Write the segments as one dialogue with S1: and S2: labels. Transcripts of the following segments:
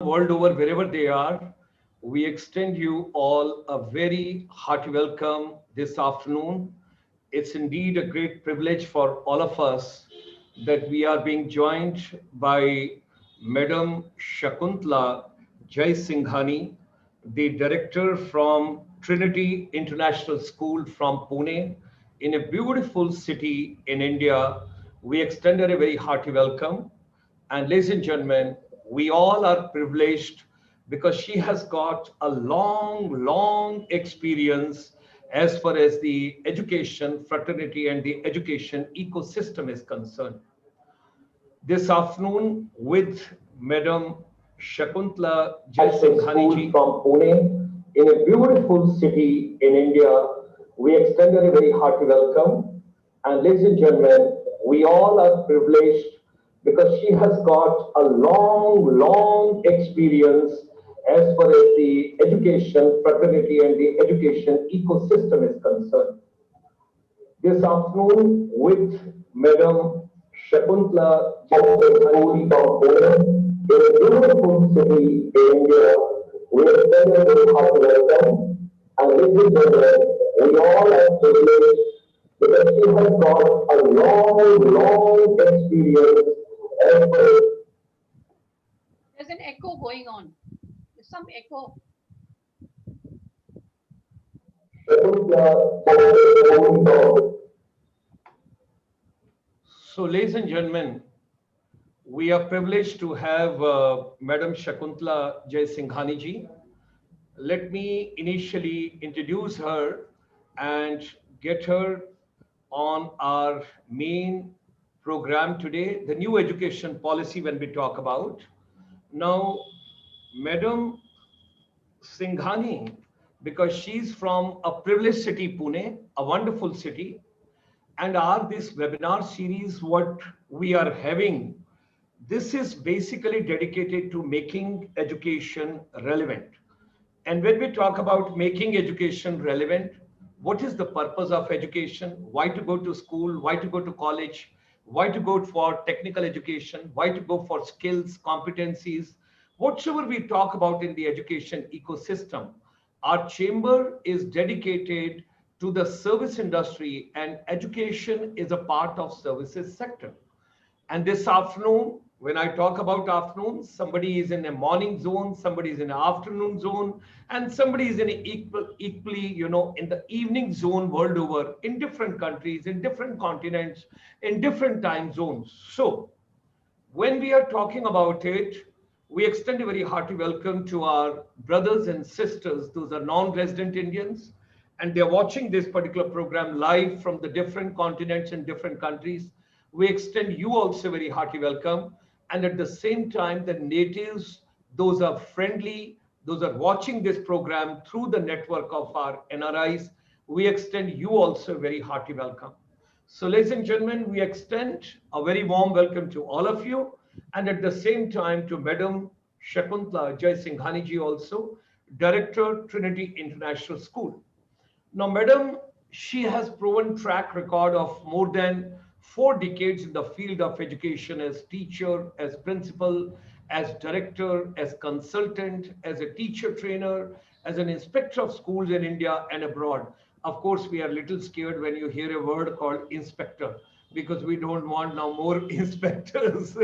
S1: world over, wherever they are, we extend you all a very hearty welcome this afternoon. It's indeed a great privilege for all of us that we are being joined by Madam Shakuntala Jaisinghani, the director from Trinity International School from Pune, in a beautiful city in India. We extend her a very hearty welcome. And ladies and gentlemen, we all are privileged because she has got a long experience as far as the education fraternity and the education ecosystem is concerned. This afternoon with Madam Shakuntala Jaisinghani ji from Pune, in a beautiful city in India, we extend her a very hearty welcome. And ladies and gentlemen, we all are privileged because she has got a long experience as far as the education fraternity and the education ecosystem is concerned. This afternoon with Madam Shakuntala Jaisinghani from Pune, in a beautiful city in India, we extend a very hearty welcome. And ladies and gentlemen, we all are privileged because she has got a long experience as far as
S2: There's an echo going on. There's some echo.
S1: Shakuntala Jaisinghani. So, ladies and gentlemen, we are privileged to have Madam Shakuntala Jaisinghani ji. Let me initially introduce her and get her on our main program today, the new education policy when we talk about. Now, Madam Singhani, because she's from a privileged city, Pune, a wonderful city, and are this webinar series what we are having, this is basically dedicated to making education relevant. And when we talk about making education relevant, what is the purpose of education? Why to go to school? Why to go to college? Why to go for technical education? Why to go for skills, competencies? Whatever we talk about in the education ecosystem, our chamber is dedicated to the service industry, and education is a part of services sector. And this afternoon, when I talk about afternoon, somebody is in a morning zone, somebody is in an afternoon zone, and somebody is in an equally, in the evening zone world over, in different countries, in different continents, in different time zones. So when we are talking about it, we extend a very hearty welcome to our brothers and sisters. Those are non-resident Indians, and they're watching this particular program live from the different continents and different countries. We extend you also a very hearty welcome. And at the same time, the natives, those are friendly, those are watching this program through the network of our NRIs, we extend you also a very hearty welcome. So, ladies and gentlemen, we extend a very warm welcome to all of you, and at the same time to Madam Shakuntala Jaisinghani ji also, Director, Trinity International School. Now, Madam, she has proven track record of more than 4 decades in the field of education as teacher, as principal, as director, as consultant, as a teacher trainer, as an inspector of schools in India and abroad. Of course, we are a little scared when you hear a word called inspector because we don't want now more inspectors.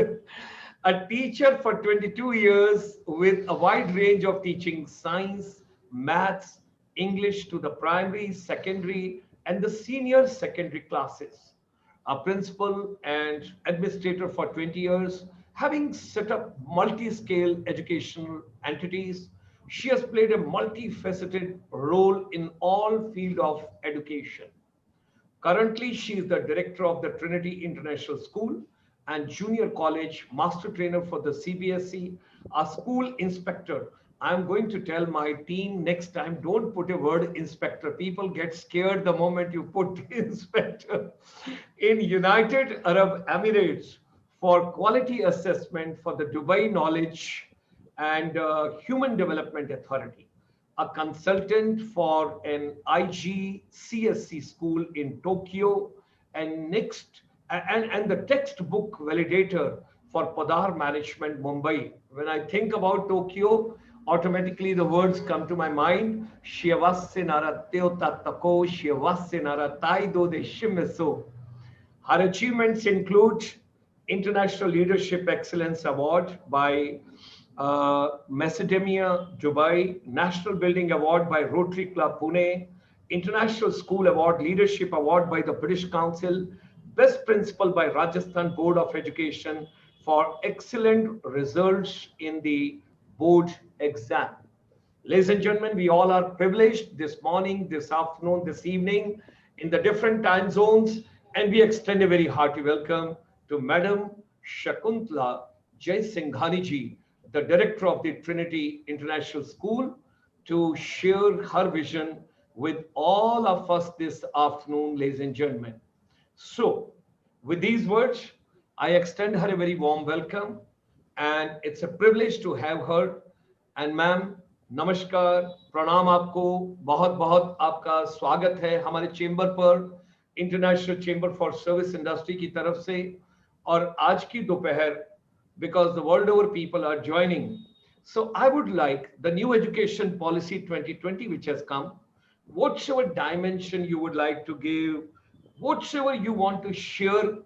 S1: A teacher for 22 years with a wide range of teaching science, maths, English to the primary, secondary, and the senior secondary classes. A principal and administrator for 20 years, having set up multi-scale educational entities, she has played a multifaceted role in all field of education. Currently, she is the director of the Trinity International School and junior college master trainer for the CBSE, a school inspector. I'm going to tell my team next time, don't put a word inspector. People get scared the moment you put inspector. In United Arab Emirates for quality assessment for the Dubai Knowledge and Human Development Authority, a consultant for an IGCSE school in Tokyo, and the textbook validator for Podar Management, Mumbai. When I think about Tokyo, automatically the words come to my mind. Shiavasse teo tatako, shiavasse taido de shimeso. Her achievements include International Leadership Excellence Award by Macedemia, Dubai, National Building Award by Rotary Club, Pune, International School Award, Leadership Award by the British Council, Best Principal by Rajasthan Board of Education for excellent results in the board exam. Ladies and gentlemen, we all are privileged this morning, this afternoon, this evening in the different time zones, and we extend a very hearty welcome to Madam Shakuntala Jaisinghani ji, the director of the Trinity International School, to share her vision with all of us this afternoon, ladies and gentlemen. So, with these words, I extend her a very warm welcome, and it's a privilege to have her. And ma'am, नमस्कार, प्रणाम आपको, बहुत बहुत आपका स्वागत है हमारे chamber पर, international chamber for service industry की तरफ से। और आज की दोपहर, because the world over people are joining, so I would like the new education policy 2020 which has come, whatever dimension you would like to give, whatever you want to share,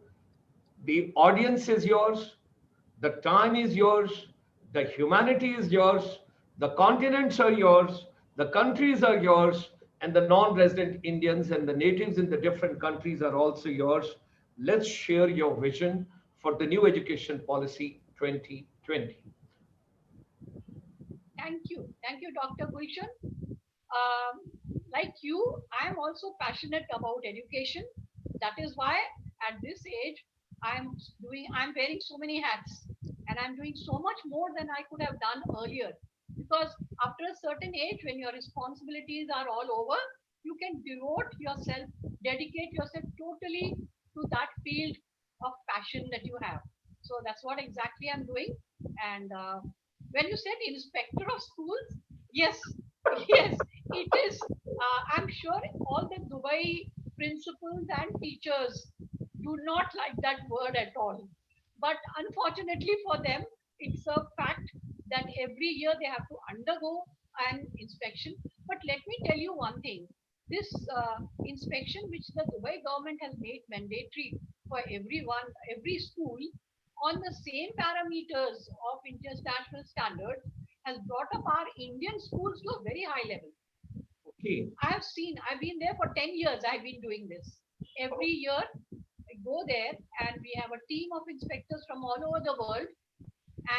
S1: the audience is yours, the time is yours, the humanity is yours, the continents are yours, the countries are yours, and the non-resident Indians and the natives in the different countries are also yours. Let's share your vision for the new education policy 2020.
S2: Thank you, Dr. Gulshan. Like you, I am also passionate about education. That is why at this age, I'm wearing so many hats, and I'm doing so much more than I could have done earlier. Because after a certain age, when your responsibilities are all over, you can devote yourself, dedicate yourself totally to that field of passion that you have. So that's what exactly I'm doing. And when you said inspector of schools, yes, yes, it is. I'm sure all the Dubai principals and teachers do not like that word at all. But unfortunately for them, it's a fact that every year they have to undergo an inspection. But let me tell you one thing. This inspection, which the Dubai government has made mandatory for everyone, every school, on the same parameters of international standards, has brought up our Indian schools to a very high level.
S1: Okay.
S2: I've been there for 10 years. I've been doing this. Every year, I go there and we have a team of inspectors from all over the world,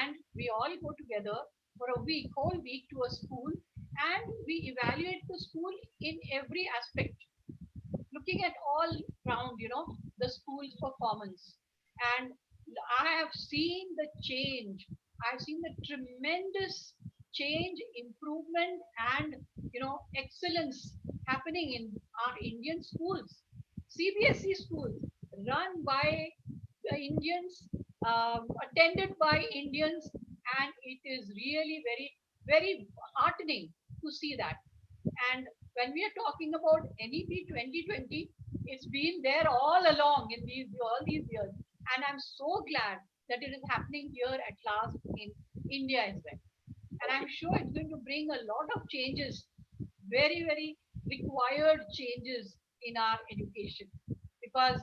S2: and we all go together for a week, whole week, to a school, and we evaluate the school in every aspect, looking at all round, the school's performance. And I have seen the change. I've seen the tremendous change, improvement, and excellence happening in our Indian schools. CBSE schools run by the Indians, attended by Indians, and it is really very, very heartening to see that. And when we are talking about NEP 2020, it's been there all along in all these years. And I'm so glad that it is happening here at last in India as well. And I'm sure it's going to bring a lot of changes, very, very required changes in our education. Because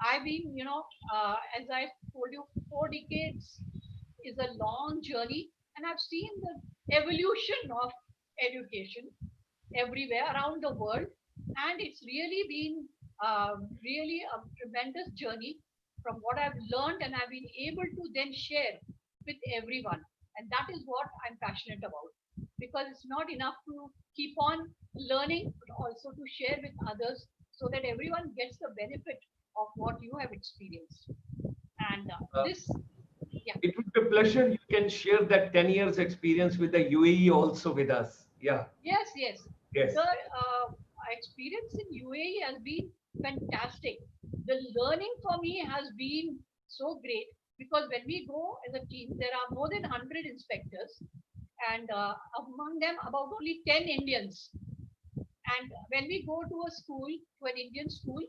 S2: I've been, as I told you, 4 decades is a long journey, and I've seen the evolution of education everywhere around the world, and it's really been really a tremendous journey from what I've learned, and I've been able to then share with everyone, and that is what I'm passionate about, because it's not enough to keep on learning, but also to share with others so that everyone gets the benefit of what you have experienced. And this, yeah.
S1: It would be a pleasure. You can share that 10 years experience with the UAE also with us. Yeah.
S2: Yes, yes.
S1: Yes.
S2: The experience in UAE has been fantastic. The learning for me has been so great, because when we go as a team, there are more than 100 inspectors, and among them, about only 10 Indians. And when we go to a school, to an Indian school,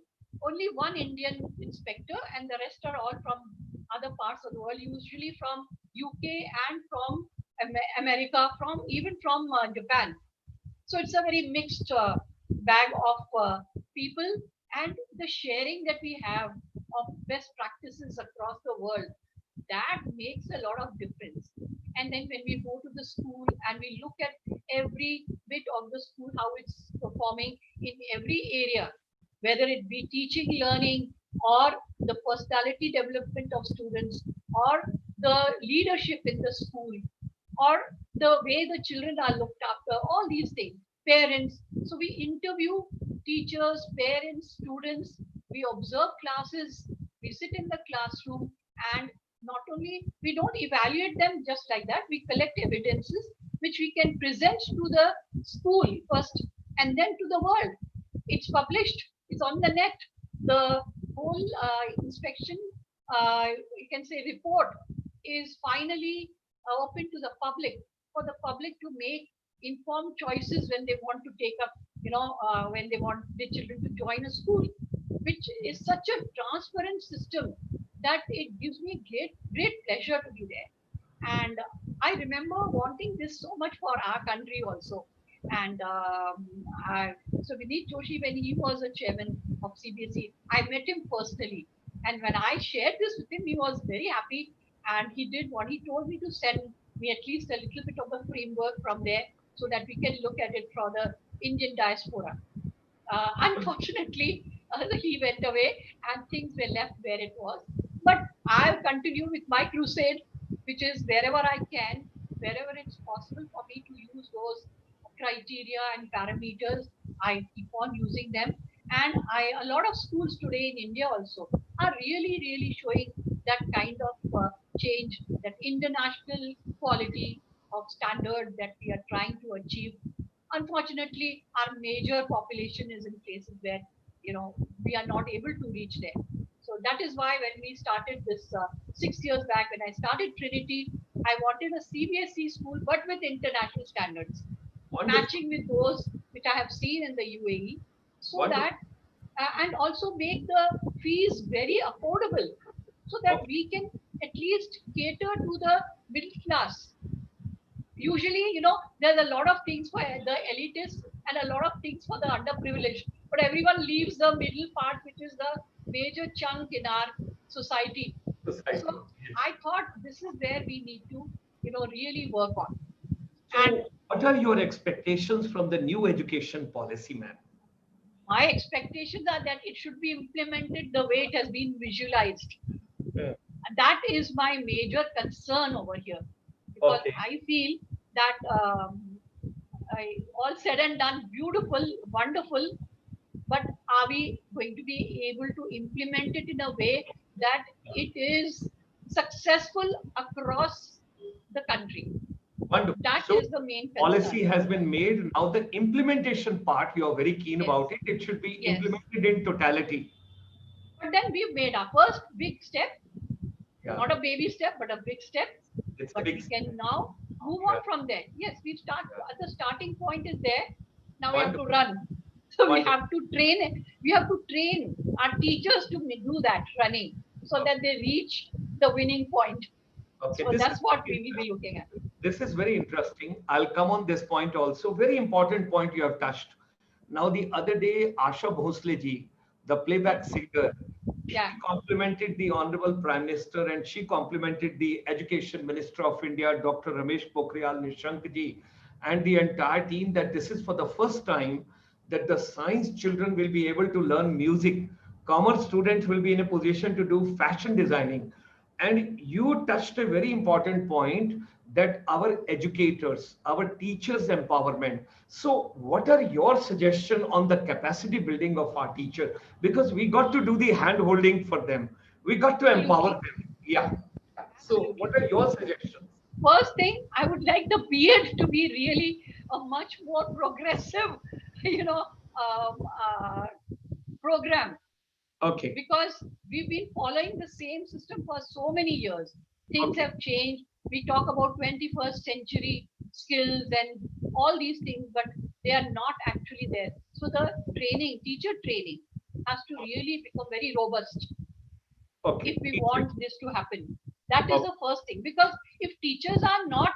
S2: only one Indian inspector, and the rest are all from other parts of the world, usually from UK and from America, from even from Japan. So it's a very mixed bag of people, and the sharing that we have of best practices across the world, that makes a lot of difference. And then when we go to the school and we look at every bit of the school, how it's performing in every area, whether it be teaching, learning, or the personality development of students, or the leadership in the school, or the way the children are looked after, all these things, parents. So we interview teachers, parents, students, we observe classes, we sit in the classroom, and not only we don't evaluate them just like that, we collect evidences which we can present to the school first and then to the world. It's published, it's on the net. The whole inspection, you can say, report is finally open to the public, for the public to make informed choices when they want to take up, when they want the children to join a school, which is such a transparent system that it gives me great pleasure to be there. And I remember wanting this so much for our country also. And so Vineet Joshi, when he was a chairman of CBSE, I met him personally. And when I shared this with him, he was very happy. And he did what he told me, to send me at least a little bit of the framework from there so that we can look at it for the Indian diaspora. Unfortunately, he went away and things were left where it was. But I'll continue with my crusade, which is wherever I can, wherever it's possible for me to use those criteria and parameters, I keep on using them. And a lot of schools today in India also are really showing that kind of change, that international quality of standard that we are trying to achieve. Unfortunately, our major population is in places where, we are not able to reach there. So that is why when we started this 6 years back, when I started Trinity, I wanted a CBSE school but with international standards,
S1: Wonderful.
S2: matching with those which I have seen in the UAE, so
S1: Wonderful.
S2: that and also make the fees very affordable, so that
S1: Okay.
S2: we can at least cater to the middle class. Usually, there's a lot of things for the elitists and a lot of things for the underprivileged, but everyone leaves the middle part, which is the major chunk in our society. So
S1: Society. Yes.
S2: I thought this is where we need to, really work on. And
S1: So, what are your expectations from the new education policy, ma'am?
S2: my expectations are that it should be implemented the way it has been visualized.
S1: Yeah.
S2: That is my major concern over here, because
S1: Okay.
S2: I feel that all said and done, beautiful, wonderful, but are we going to be able to implement it in a way that it is successful across the country?
S1: Wonderful.
S2: That
S1: So,
S2: is the main
S1: policy
S2: concern.
S1: has been made. Now, the implementation part, you are very keen
S2: Yes,
S1: about it. It should be
S2: yes.
S1: implemented in totality.
S2: But then we've made our first big step,
S1: Yeah.
S2: not a baby step, but a big step.
S1: It's a
S2: But
S1: big
S2: we
S1: step.
S2: can now move
S1: Yeah.
S2: on from there. Yes, we've started,
S1: Yeah.
S2: the starting point is there. Now we have to
S1: Wonderful.
S2: run. So we
S1: Wonderful.
S2: have to train. We have to train our teachers to do that running, so that
S1: Okay.
S2: they reach the winning point.
S1: Okay.
S2: So
S1: This is
S2: that's what
S1: very
S2: we will be
S1: interesting.
S2: looking at.
S1: This is very interesting. I'll come on this point also. Very important point you have touched. Now, the other day, Asha Bhosle ji, the playback singer, she
S2: Yeah.
S1: complimented the Honorable Prime Minister and she complimented the Education Minister of India, Dr. Ramesh Pokhriyal Nishank ji, and the entire team that this is for the first time that the science children will be able to learn music. Commerce students will be in a position to do fashion designing. And you touched a very important point that our educators, our teachers' empowerment. So, what are your suggestions on the capacity building of our teacher? Because we got to do the hand holding for them. We got to empower
S2: Absolutely.
S1: them. Yeah. So, what
S2: Absolutely.
S1: are your suggestions?
S2: First thing, I would like the beard to be really a much more progressive, you know, um, uh, program,
S1: Okay.
S2: because we've been following the same system for so many years. Things
S1: Okay.
S2: have changed. We talk about 21st century skills and all these things, but they are not actually there. So the training, teacher training, has to really become very robust.
S1: Okay.
S2: if we want this to happen. That is the first thing, because if teachers are not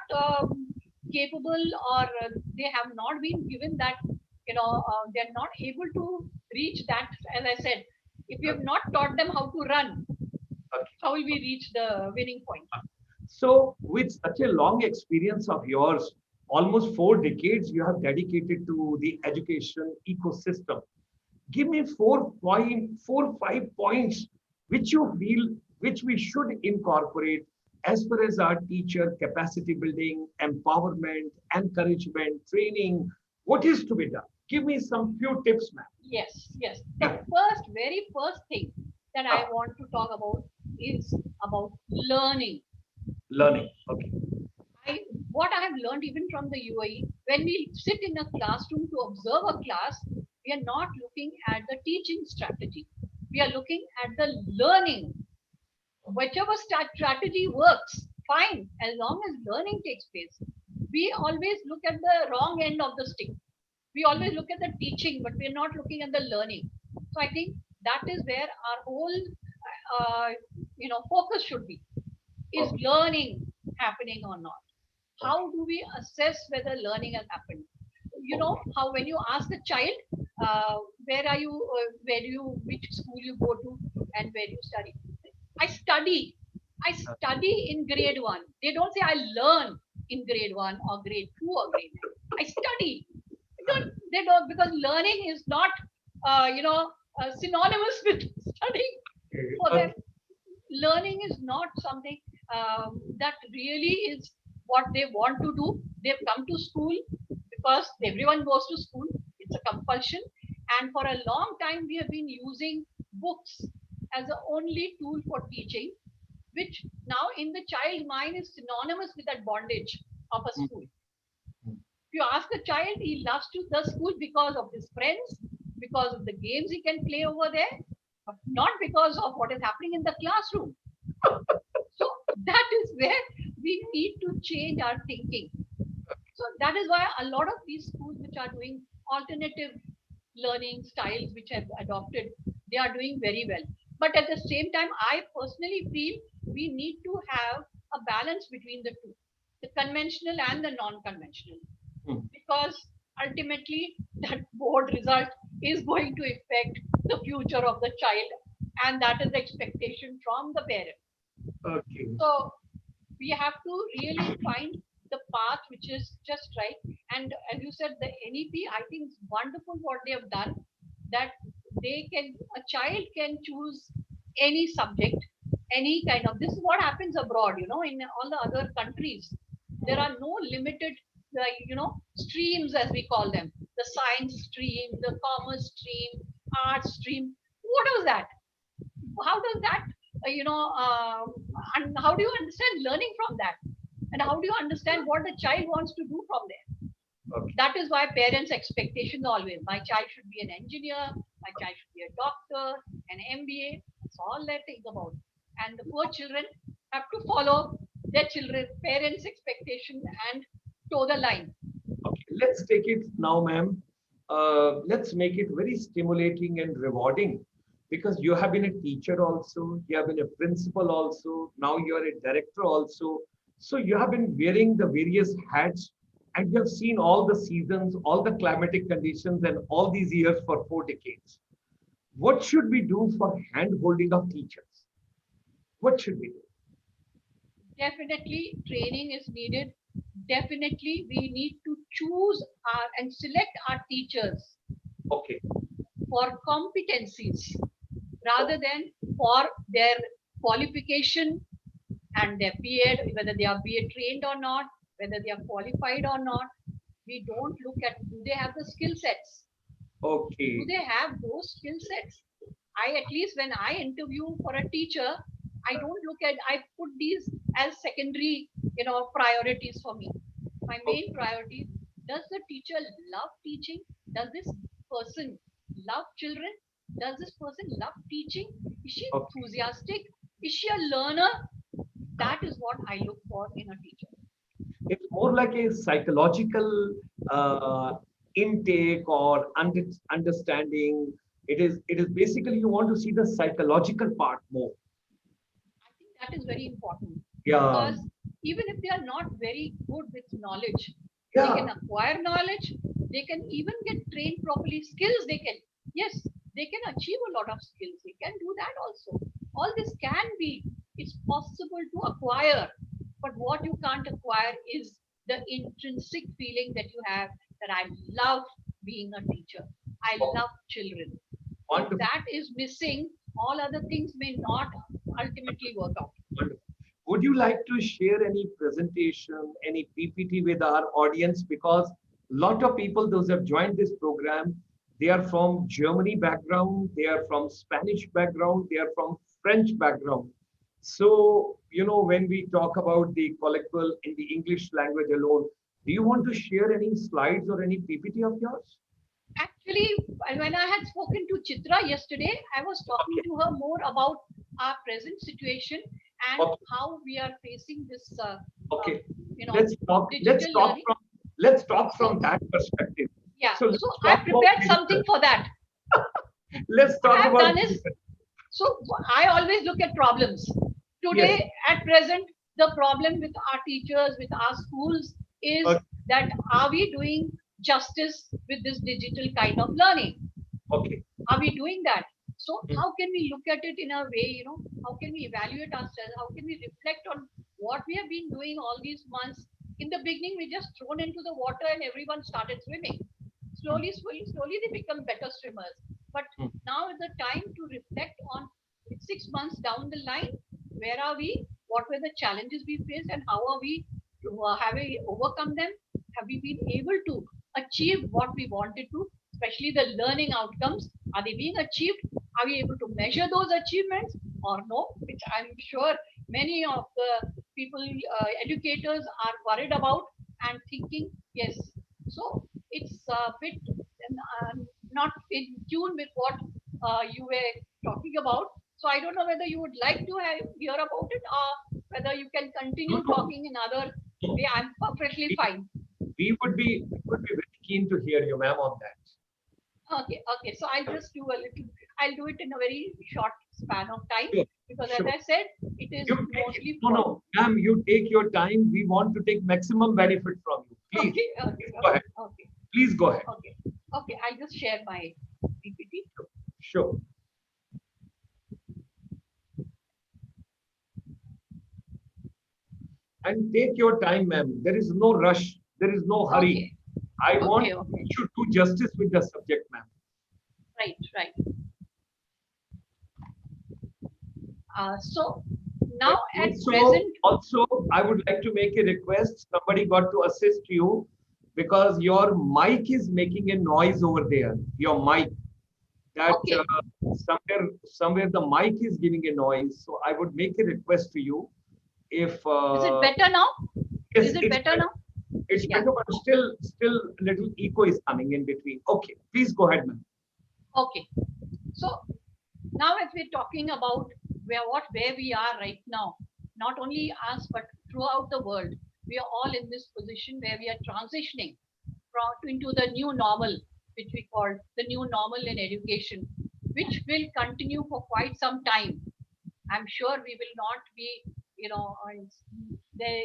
S2: capable, or they have not been given that, they're not able to reach that, as I said, if we have not taught them how to run,
S1: Okay.
S2: how will we reach the winning point?
S1: So, with such a long experience of yours, almost 4 decades you have dedicated to the education ecosystem. Give me 5 points which you feel which we should incorporate as far as our teacher capacity building, empowerment, encouragement, training. What is to be done? Give me some few tips, ma'am.
S2: Yes. The
S1: Yeah.
S2: very first thing that I want to talk about is about learning.
S1: Learning. Okay.
S2: What I have learned even from the UAE, when we sit in a classroom to observe a class, we are not looking at the teaching strategy. We are looking at the learning. Whichever strategy works, fine, as long as learning takes place. We always look at the wrong end of the stick. We always look at the teaching, but we're not looking at the learning. So I think that is where our whole, uh, focus should be. Is
S1: Okay.
S2: learning happening or not? How do we assess whether learning has happened? How when you ask a child, where are you, which school you go to, and where you study? I study. I study in grade one. They don't say I learn in grade one or grade two or grade nine. I study. They don't, because learning is not, synonymous with studying for them.
S1: Okay.
S2: Learning is not something that really is what they want to do. They've come to school because everyone goes to school. It's a compulsion. And for a long time, we have been using books as the only tool for teaching, which now in the child mind is synonymous with that bondage of a school. If you ask a child, he loves to the school because of his friends, because of the games he can play over there, but not because of what is happening in the classroom. So that is where we need to change our thinking. So that is why a lot of these schools which are doing alternative learning styles, which have adopted, they are doing very well. But at the same time, I personally feel we need to have a balance between the two, the conventional and the non-conventional, because ultimately that board result is going to affect the future of the child, and that is the expectation from the parent.
S1: Okay.
S2: So we have to really find the path which is just right. And as you said, the NEP, I think it's wonderful what they have done, that a child can choose any subject, any kind of, this is what happens abroad, in all the other countries. There are no limited, streams, as we call them, the science stream, the commerce stream, art stream. What was that? How does that, and how do you understand learning from that? And how do you understand what the child wants to do from there?
S1: Okay.
S2: That is why parents' expectations always, my child should be an engineer, my child should be a doctor, an MBA. That's all they think about. And the poor children have to follow their children, parents' expectation and toe the line.
S1: Okay. Let's take it now, ma'am. Let's make it very stimulating and rewarding, because you have been a teacher also, you have been a principal also, now you are a director also. So you have been wearing the various hats, and you have seen all the seasons, all the climatic conditions, and all these years for 4 decades. What should we do for hand holding of teachers? What should we do?
S2: Definitely training is needed. Definitely we need to choose and select our teachers
S1: Okay.
S2: for competencies rather than for their qualification and their BEd, whether they are BEd trained or not, whether they are qualified or not. We don't look at, do they have the skill sets? Do
S1: Okay.
S2: they have those skill sets? I, at least when I interview for a teacher, I don't look at, I put these as secondary, priorities for me. My main priority, does the teacher love teaching? Does this person love children? Does this person love teaching? Is she
S1: Okay.
S2: enthusiastic? Is she a learner? That is what I look for in a teacher.
S1: It's more like a psychological uh, intake or understanding. It is basically you want to see the psychological part more.
S2: That is very important.
S1: Yeah.
S2: Because even if they are not very good with knowledge,
S1: Yeah.
S2: they can acquire knowledge, they can even get trained properly. Skills they can, yes, they can achieve a lot of skills. They can do that also. All this can be, it's possible to acquire. But what you can't acquire is the intrinsic feeling that you have that I love being a teacher. I love children.
S1: Wonderful.
S2: If that is missing, all other things may not ultimately work out.
S1: Wonderful. Would you like to share any presentation, any PPT with our audience? Because a lot of people, those who have joined this program, they are from Germany background, they are from Spanish background, they are from French background. So, you know, when we talk about the colloquial in the English language alone, do you want to share any slides or any PPT of yours?
S2: Actually, when I had spoken to Chitra yesterday, I was talking to her more about our present situation and how we are facing this,
S1: Okay.
S2: you know,
S1: Let's talk.
S2: digital learning.
S1: Let's talk from that perspective.
S2: Yeah.
S1: So,
S2: So I prepared something for that.
S1: Let's
S2: What
S1: talk
S2: I've
S1: about
S2: done is, so I always look at problems. Today,
S1: Yes.
S2: at present, the problem with our teachers, with our schools is that are we doing justice with this digital kind of learning?
S1: Okay.
S2: Are we doing that? So how can we look at it in a way, you know, how can we evaluate ourselves? How can we reflect on what we have been doing all these months? In the beginning, we just thrown into the water and everyone started swimming. Slowly, slowly, they become better swimmers. But now is the time to reflect on 6 months down the line. Where are we? What were the challenges we faced, and how are we? Have we overcome them? Have we been able to achieve what we wanted to? Especially the learning outcomes. Are they being achieved? Are we able to measure those achievements or no? Which I'm sure many of the people, educators, are worried about and thinking, yes. So it's a bit not in tune with what you were talking about. So I don't know whether you would like to hear about it or whether you can continue talking in other way. I'm perfectly fine.
S1: We would be very keen to hear you, ma'am, on that.
S2: Okay, okay. So I'll just do a little. I'll do it in a very short span of time
S1: Sure.
S2: because,
S1: Sure.
S2: as I said, it is mostly.
S1: No, ma'am. You take your time. We want to take maximum benefit from you. Please.
S2: Okay, okay,
S1: Please go ahead.
S2: okay.
S1: Please go ahead.
S2: Okay, okay. I'll just share my PPT.
S1: Sure. And take your time, ma'am. There is no rush. There is no hurry.
S2: Okay.
S1: I want
S2: Okay.
S1: you to do justice with the subject, ma'am.
S2: Right, right. So now at present.
S1: Also, I would like to make a request. Somebody got to assist you because your mic is making a noise over there. Your mic. That
S2: Okay.
S1: somewhere the mic is giving a noise. So I would make a request to you. If
S2: Is it better now?
S1: Yes,
S2: is it better now?
S1: It's better, but still a little echo is coming in between. Okay, please go ahead, ma'am.
S2: Okay. So now if we're talking about where we are right now, not only us but throughout the world, we are all in this position where we are transitioning into the new normal, which we call the new normal in education, which will continue for quite some time. I'm sure we will not be, you know, there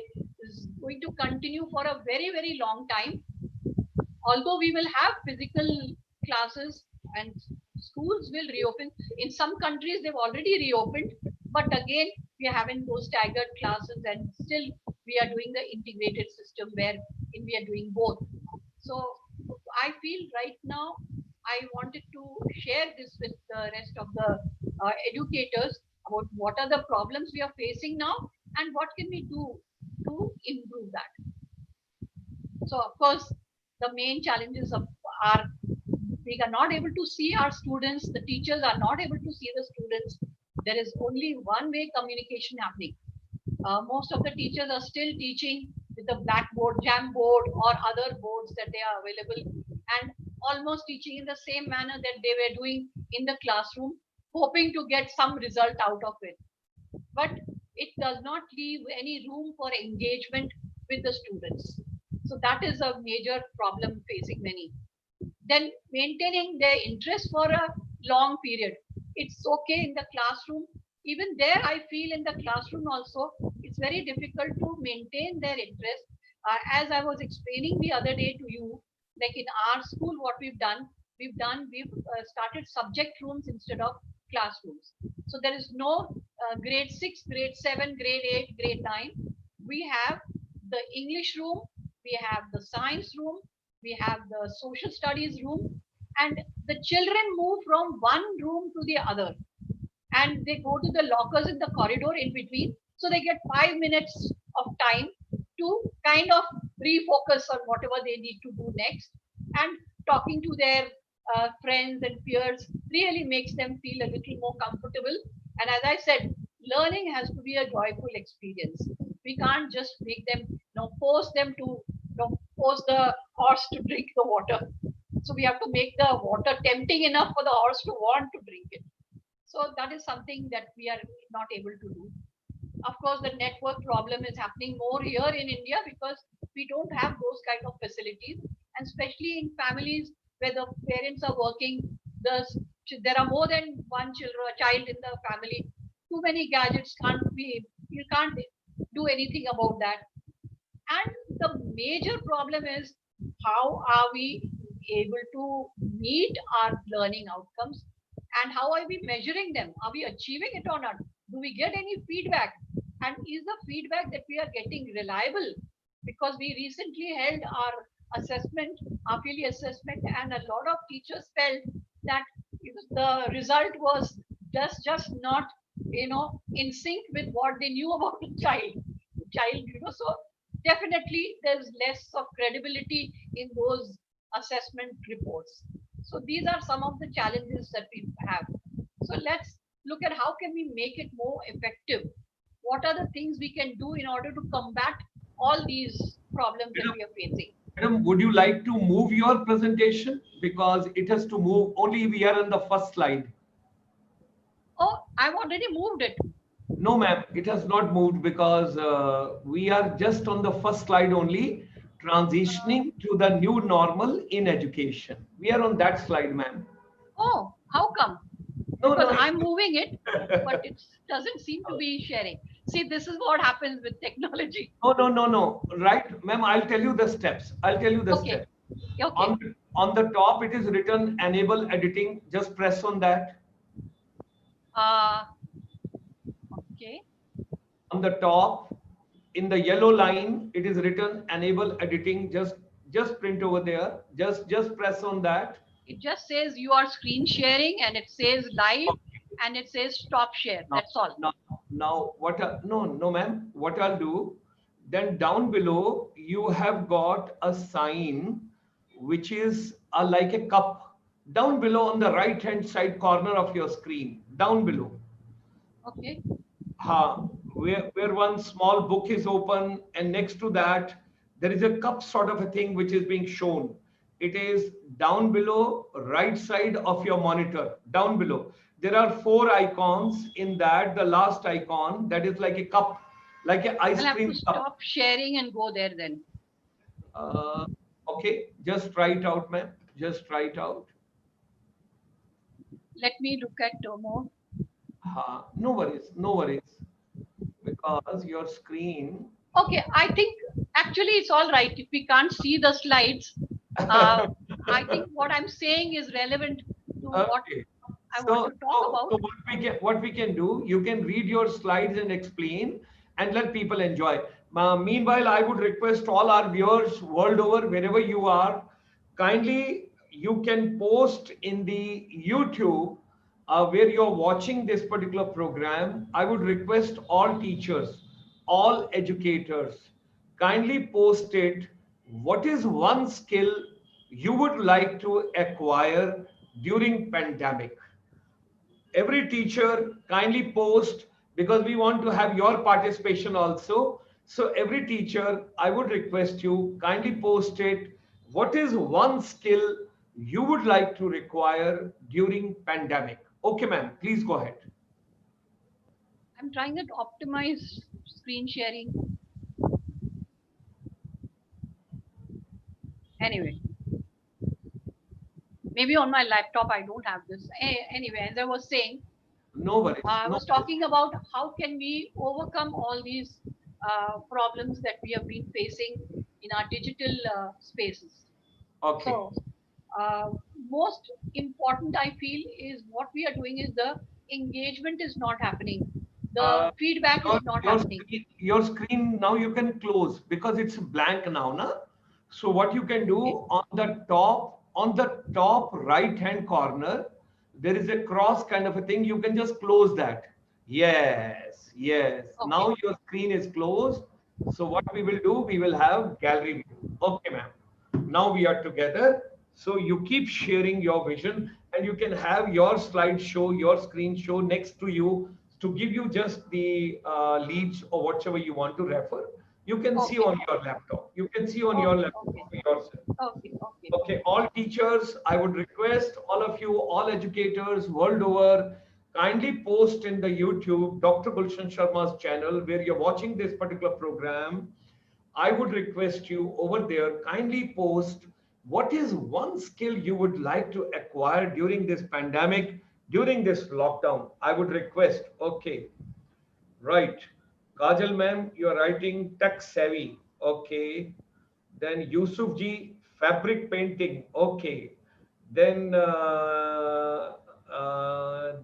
S2: is going to continue for a very, very long time. Although we will have physical classes and schools will reopen. In some countries, they've already reopened, but again, we are having those staggered classes and still we are doing the integrated system where we are doing both. So I feel right now, I wanted to share this with the rest of the educators about what are the problems we are facing now and what can we do to improve that. So of course, the main challenges are we are not able to see our students. The teachers are not able to see the students. There is only one way communication happening. Most of the teachers are still teaching with the blackboard, Jamboard, or other boards that they are available, and almost teaching in the same manner that they were doing in the classroom, hoping to get some result out of it. But it does not leave any room for engagement with the students. So that is a major problem facing many. Then maintaining their interest for a long period. It's okay in the classroom. even there, I feel in the classroom also, it's very difficult to maintain their interest. As I was explaining the other day to you, like in our school, what we've started subject rooms instead of classrooms. So there is no grade 6, grade 7, grade 8, grade 9. We have the English room, we have the science room, we have the social studies room, and the children move from one room to the other, and they go to the lockers in the corridor in between. So they get 5 minutes of time to kind of refocus on whatever they need to do next. And talking to their friends and peers really makes them feel a little more comfortable. And as I said, learning has to be a joyful experience. We can't just make them, force them to, force the horse to drink the water. So we have to make the water tempting enough for the horse to want to drink it. So that is something that we are not able to do. Of course, the network problem is happening more here in India because we don't have those kind of facilities, and especially in families where the parents are working, there are more than one child in the family. Too many gadgets you can't do anything about that. And the major problem is, how are we able to meet our learning outcomes, and how are we measuring them? Are we achieving it or not? Do we get any feedback? And is the feedback that we are getting reliable? Because we recently held our assessment, our field assessment, and a lot of teachers felt that the result was just not, in sync with what they knew about the child. So definitely there's less of credibility in those assessment reports. So these are some of the challenges that we have. So let's look at how can we make it more effective. What are the things we can do in order to combat all these problems that we are facing?
S1: Madam, would you like to move your presentation? Because it has to move. Only we are on the first slide.
S2: Oh, I've already moved it.
S1: No, ma'am, it has not moved because we are just on the first slide only, transitioning to the new normal in education. We are on that slide, ma'am.
S2: Oh, how come?
S1: No,
S2: Because
S1: no.
S2: I'm moving it, but it doesn't seem to be sharing. See, this is what happens with technology.
S1: No, no, no, no. Right, ma'am, I'll tell you the steps. I'll tell you the
S2: Okay,
S1: steps.
S2: okay.
S1: On the top, it is written enable editing. Just press on that.
S2: Uh, okay.
S1: On the top, in the yellow line, it is written enable editing. Just print over there. Just press on that.
S2: It just says you are screen sharing, and it says live,
S1: Okay.
S2: and it says stop share.
S1: Now,
S2: That's all.
S1: now, no, ma'am. What I'll do, then down below, you have got a sign which is like a cup. Down below on the right hand side corner of your screen, down below.
S2: Okay.
S1: Where one small book is open, and next to that there is a cup sort of a thing which is being shown. It is down below right side of your monitor. Down below there are four icons. In that, the last icon, that is like a cup, like an
S2: I'll
S1: ice
S2: have to
S1: cream cup.
S2: stop sharing and go there then.
S1: uh, okay, just try it out, ma'am. Just try it out.
S2: Let me look at more.
S1: No worries, no worries, because your screen.
S2: Okay, I think actually it's all right if we can't see the slides. Uh, I think what I'm saying is relevant to what
S1: Okay.
S2: I want to talk about.
S1: So what we can do, you can read your slides and explain and let people enjoy. Meanwhile, I would request all our viewers world over, wherever you are, kindly you can post in the YouTube where you're watching this particular program. I would request all teachers, all educators, kindly post it. What is one skill you would like to acquire during pandemic? Every teacher kindly post, because we want to have your participation also. So every teacher, I would request you kindly post it. What is one skill you would like to require during pandemic? Okay, ma'am, please go ahead.
S2: I'm trying to optimize screen sharing. Anyway, maybe on my laptop I don't have this. Anyway, as I was saying,
S1: No worries.
S2: I
S1: No
S2: was
S1: worries.
S2: talking about how can we overcome all these problems that we have been facing in our digital spaces.
S1: Okay.
S2: So, uh, most important I feel is what we are doing is the engagement is not happening. The
S1: Uh,
S2: feedback is not happening.
S1: your screen now you can close because it's blank now, na? So what you can do
S2: Okay.
S1: on the top right hand corner, there is a cross kind of a thing. You can just close that. Yes, yes.
S2: Okay.
S1: Now your screen is closed. So what we will do, we will have gallery view. Okay, ma'am. Now we are together. So you keep sharing your vision and you can have your slide show, your screen show next to you to give you just the leads or whatever you want to refer. You can see
S2: Okay.
S1: on your laptop. You can see on your
S2: Okay.
S1: laptop
S2: Okay.
S1: yourself.
S2: Okay. Okay.
S1: Okay, all teachers, I would request all of you, all educators world over, kindly post in the YouTube Dr. Gulshan Sharma's channel where you're watching this particular program. I would request you over there, kindly post what is one skill you would like to acquire during this pandemic, during this lockdown. I would request, okay, right. Kajal ma'am, you are writing tech savvy. Okay. Then Yusuf ji, fabric painting. Okay. Then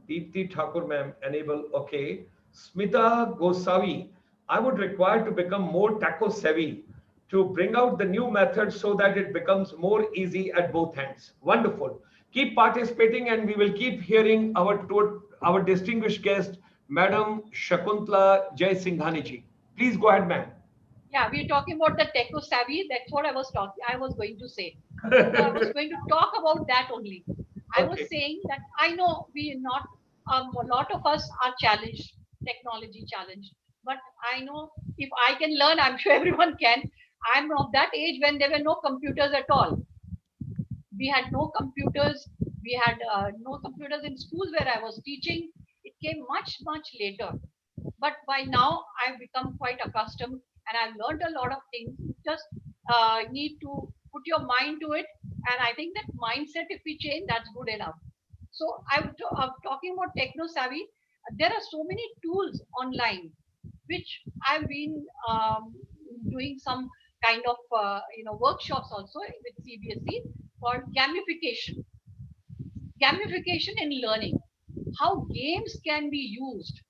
S1: Deepthi Thakur ma'am, enable. Okay. Smita Gosavi, I would require to become more taco savvy to bring out the new method so that it becomes more easy at both hands. Wonderful. Keep participating and we will keep hearing our distinguished guest, Madam Shakuntala Jaisinghani ji. Please go ahead, ma'am.
S2: Yeah, we're talking about the techo savvy. That's what I was going to say. So I was going to talk about that only. I was
S1: Okay.
S2: saying that I know we not a lot of us are challenged, technology challenged. But I know if I can learn, I'm sure everyone can. I'm of that age when there were no computers at all. We had no computers. We had no computers in schools where I was teaching. It came much later. But by now, I've become quite accustomed and I've learned a lot of things. You just need to put your mind to it. And I think that mindset, if we change, that's good enough. So I'm talking about techno savvy. There are so many tools online, which I've been doing some kind of workshops also with CBSE called gamification in learning, how games can be used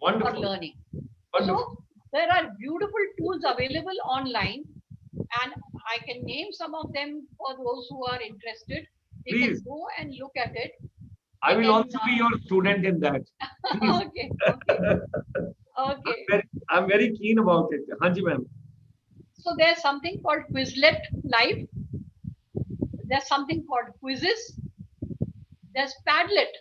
S2: for
S1: Wonderful.
S2: learning. So
S1: Wonderful.
S2: there are beautiful tools available online, and I can name some of them for those who are interested. They can
S1: Please.
S2: go and look at it.
S1: I
S2: They
S1: will
S2: can.
S1: also be your student in that. Please.
S2: Okay, okay, okay.
S1: I'm very keen about it. Hanji ma'am.
S2: So there's something called Quizlet Live. There's something called quizzes. There's Padlet.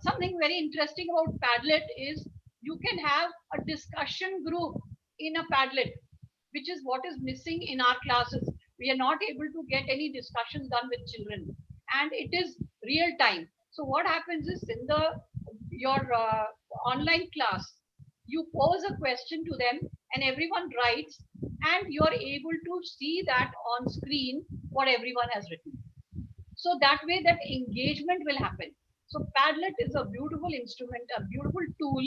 S2: Something very interesting about Padlet is you can have a discussion group in a Padlet, which is what is missing in our classes. We are not able to get any discussions done with children, and it is real time. So what happens is in the your online class, you pose a question to them, and everyone writes, and you are able to see that on screen what everyone has written. So that way that engagement will happen. So Padlet is a beautiful instrument, a beautiful tool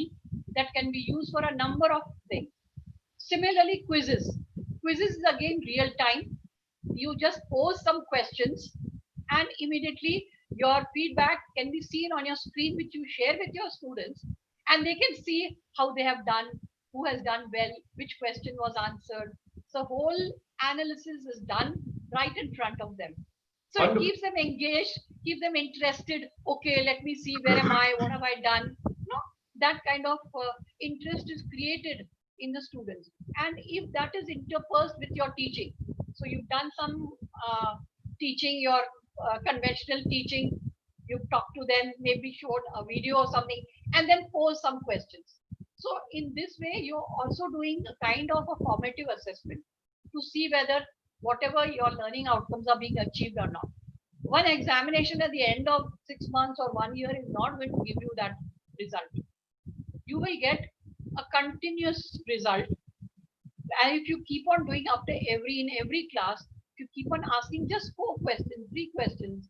S2: that can be used for a number of things. Similarly, quizzes is again real time. You just pose some questions and immediately your feedback can be seen on your screen, which you share with your students, and they can see how they have done, who has done well, which question was answered. So whole analysis is done right in front of them. So it
S1: Wonderful.
S2: keeps them engaged, keeps them interested. Okay, let me see, where am I, what have I done. No, that kind of interest is created in the students, and if that is interspersed with your teaching, so you've done some teaching, your conventional teaching, you've talked to them, maybe showed a video or something, and then pose some questions. So in this way, you're also doing a kind of a formative assessment to see whether whatever your learning outcomes are being achieved or not. One examination at the end of 6 months or 1 year is not going to give you that result. You will get a continuous result, and if you keep on doing after in every class, if you keep on asking just 4 questions, 3 questions,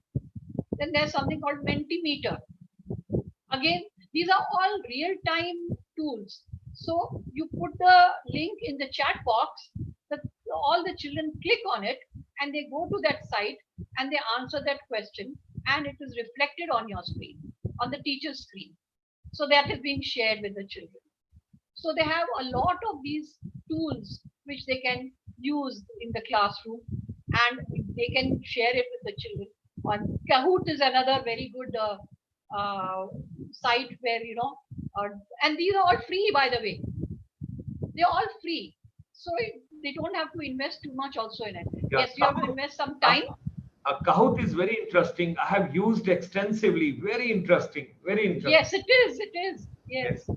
S2: then there's something called Mentimeter. Again, These are all real-time tools. So you put the link in the chat box, that all the children click on it and they go to that site and they answer that question, and it is reflected on your screen, on the teacher's screen. So that is being shared with the children. So they have a lot of these tools which they can use in the classroom, and they can share it with the children. On Kahoot is another very good site where, and these are all free, by the way. They're all free. So they don't have to invest too much also in it.
S1: Yeah.
S2: Yes, you have to invest some time.
S1: Kahoot is very interesting. I have used extensively. Very interesting. Very interesting.
S2: Yes, it is. It is. Yes.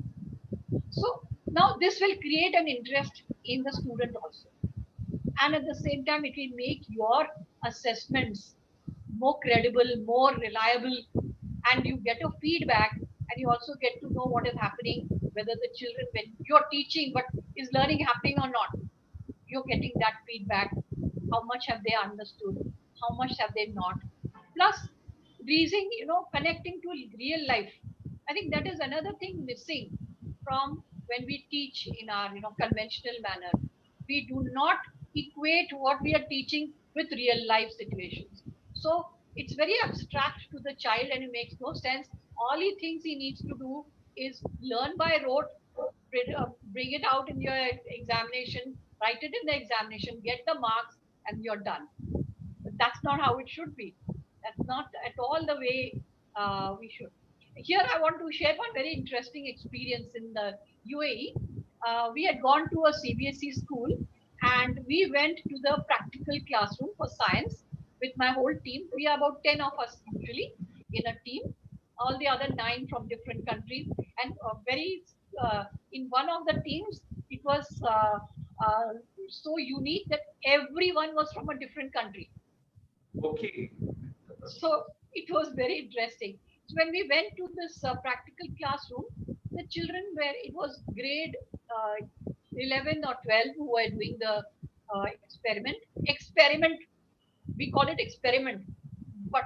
S2: So now this will create an interest in the student also. And at the same time, it will make your assessments more credible, more reliable, and you get a feedback, and you also get to know what is happening, whether the children, when you're teaching, but is learning happening or not. You're getting that feedback. How much have they understood? How much have they not? Plus, reasoning, connecting to real life. I think that is another thing missing from when we teach in our, conventional manner. We do not equate what we are teaching with real life situations. So it's very abstract to the child and it makes no sense. All he thinks he needs to do is learn by rote, bring it out in your examination, write it in the examination, get the marks, and you're done. But that's not how it should be. That's not at all the way we should. Here, I want to share one very interesting experience in the UAE. We had gone to a CBSE school and we went to the practical classroom for science with my whole team. We are about 10 of us usually in a team, all the other 9 from different countries. And in one of the teams, it was uh, so unique that everyone was from a different country.
S1: Okay.
S2: So it was very interesting. So when we went to this practical classroom, the children were, it was grade 11 or 12 who were doing the experiment. Experiment, we call it experiment. But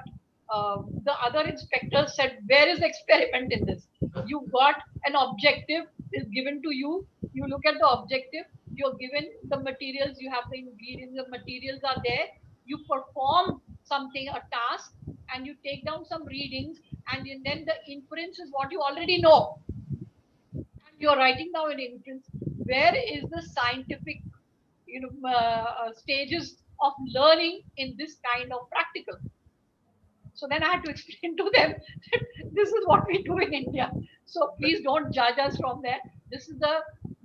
S2: the other inspectors said, where is the experiment in this? You got an objective is given to you. You look at the objective, you're given the materials, you have the ingredients, the materials are there. You perform something, a task, and you take down some readings, and then the inference is what you already know. And you're writing down an inference. Where is the scientific, stages of learning in this kind of practical? So then I had to explain to them that this is what we do in India. So please don't judge us from there. This is the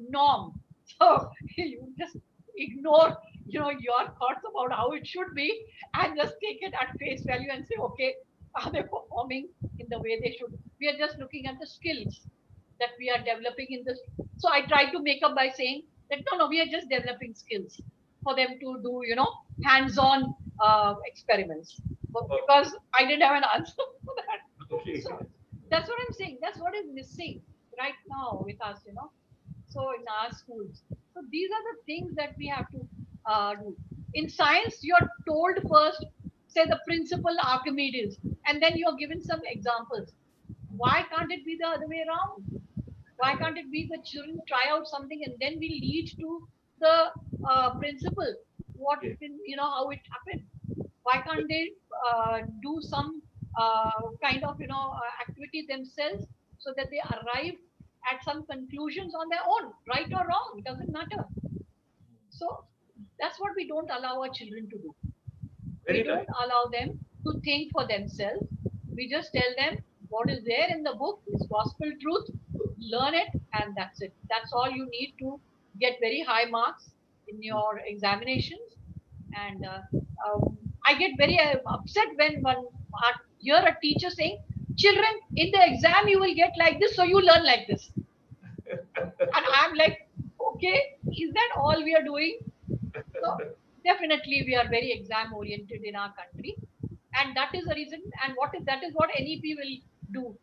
S2: norm. So you just ignore, your thoughts about how it should be, and just take it at face value and say, okay, are they performing in the way they should? We are just looking at the skills that we are developing in this. So I try to make up by saying that no, we are just developing skills for them to do, hands-on experiments. But because I didn't have an answer for that.
S1: Okay.
S2: So that's what I'm saying. That's what is missing right now with us, So in our schools. So these are the things that we have to do. In science, you're told first, say the principle Archimedes, and then you're given some examples. Why can't it be the other way around? Why can't it be the children try out something and then we lead to the principle? What, how it happened? Why can't they do some kind of, activity themselves so that they arrive at some conclusions on their own, right or wrong, it doesn't matter. So that's what we don't allow our children to do. We don't allow them to think for themselves. We just tell them what is there in the book is gospel truth, learn it, and that's it. That's all you need to get very high marks in your examinations. And I get very upset when I hear a teacher saying, children, in the exam you will get like this, so you learn like this. And I'm like, okay, is that all we are doing? So definitely we are very exam oriented in our country, and that is the reason. And that is what NEP will do,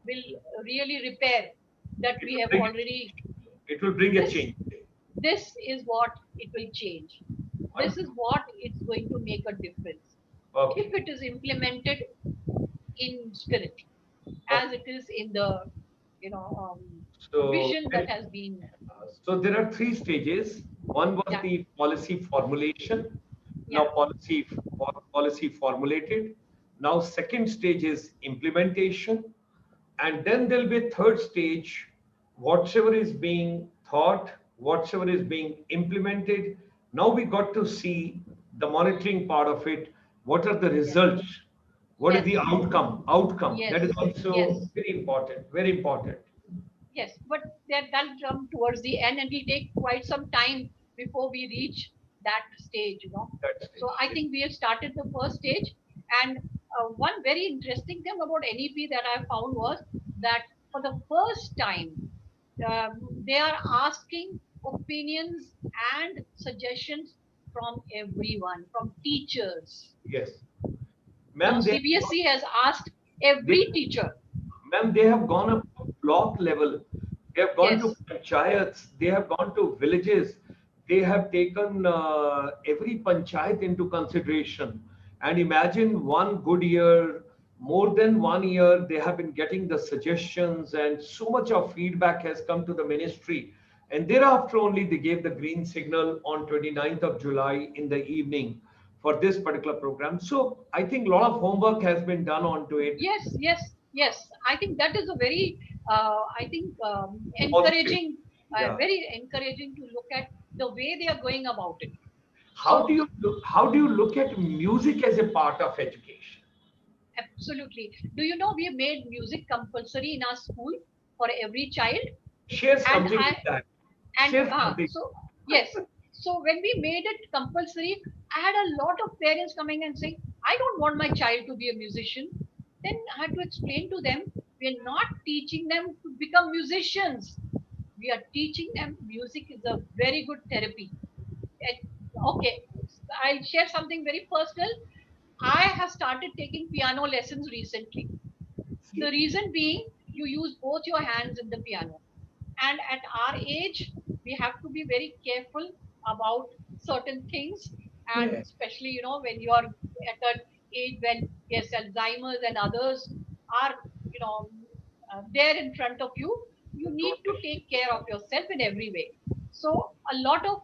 S2: will really repair that we have already.
S1: It will bring a change.
S2: This is what it will change. This is what it's going to make a difference. If it is implemented in spirit, as it is in the
S1: So,
S2: vision that has been.
S1: so there are three stages. One was
S2: Yeah,
S1: the policy formulation. Now
S2: yeah,
S1: policy formulated. Now second stage is implementation. And then there'll be a third stage, whatever is being thought, whatever is being implemented. Now we got to see the monitoring part of it. What are the
S2: yeah,
S1: results? What is
S2: yes,
S1: the outcome? Outcome.
S2: yes,
S1: That is
S2: yes,
S1: also very important. Very important.
S2: yes. But that'll come towards the end, and we take quite some time before we reach that stage.
S1: That
S2: So
S1: stage.
S2: I
S1: Yes.
S2: think we have started the first stage, and one very interesting thing about NEP that I found was that for the first time, they are asking opinions and suggestions from everyone, from teachers.
S1: Yes.
S2: Now
S1: Ma'am,
S2: CBSE has asked
S1: they
S2: every teacher.
S1: ma'am, they have gone up to block level. They have gone to
S2: Yes,
S1: panchayats. They have gone to villages. They have taken every panchayat into consideration. And imagine one good year, more than 1 year, they have been getting the suggestions, and so much of feedback has come to the ministry. And thereafter only they gave the green signal on 29th of July in the evening for this particular program. So I think a lot of homework has been done onto it.
S2: yes, yes, yes. I think that is a very, I think,
S1: Positive.
S2: encouraging,
S1: Yeah.
S2: very encouraging to look at the way they are going about it.
S1: How do
S2: So
S1: you look at music as a part of education?
S2: absolutely. Do you know we have made music compulsory in our school for every child?
S1: Share
S2: And
S1: something
S2: I
S1: with that.
S2: and
S1: Share something.
S2: so yes. So when we made it compulsory, I had a lot of parents coming and saying, "I don't want my child to be a musician." Then I had to explain to them, we are not teaching them to become musicians. We are teaching them music is a very good therapy. Okay, I'll share something very personal. I have started taking piano lessons recently. The
S1: See?
S2: reason being, you use both your hands in the piano. And at our age, we have to be very careful about certain things. And
S1: Yeah.
S2: especially, when you are at an age when, yes, Alzheimer's and others are, there in front of you, you need to
S1: Totally.
S2: take care of yourself in every way. So a lot of,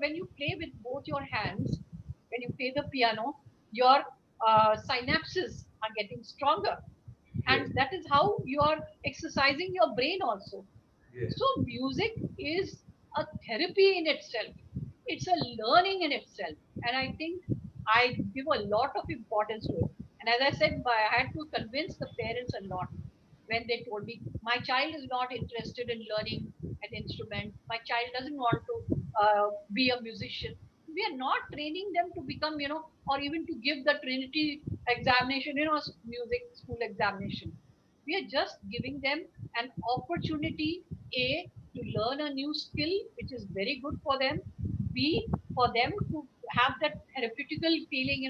S2: when you play with both your hands, when you play the piano, your synapses are getting stronger,
S1: Yes.
S2: and that is how you are exercising your brain also.
S1: Yes.
S2: So music is a therapy in itself. It's a learning in itself, and I think I give a lot of importance to it. And as I said, I had to convince the parents a lot when they told me my child is not interested in learning an instrument. My child doesn't want to be a musician. We are not training them to become, or even to give the Trinity examination, music school examination. We are just giving them an opportunity, A, to learn a new skill, which is very good for them, B, for them to have that therapeutical feeling,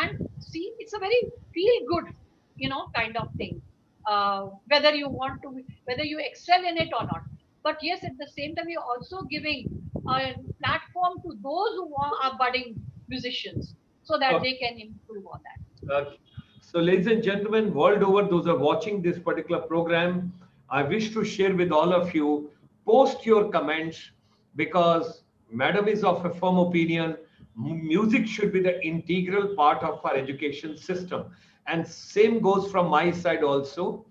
S2: and C, it's a very feel good, kind of thing. Whether you want to, whether you excel in it or not. But yes, at the same time, you're also giving a platform to those who are budding musicians so that
S1: Okay.
S2: they can improve on that.
S1: Okay. So, ladies and gentlemen, world over, those are watching this particular program, I wish to share with all of you, post your comments, because Madam is of a firm opinion, music should be the integral part of our education system. And same goes from my side also.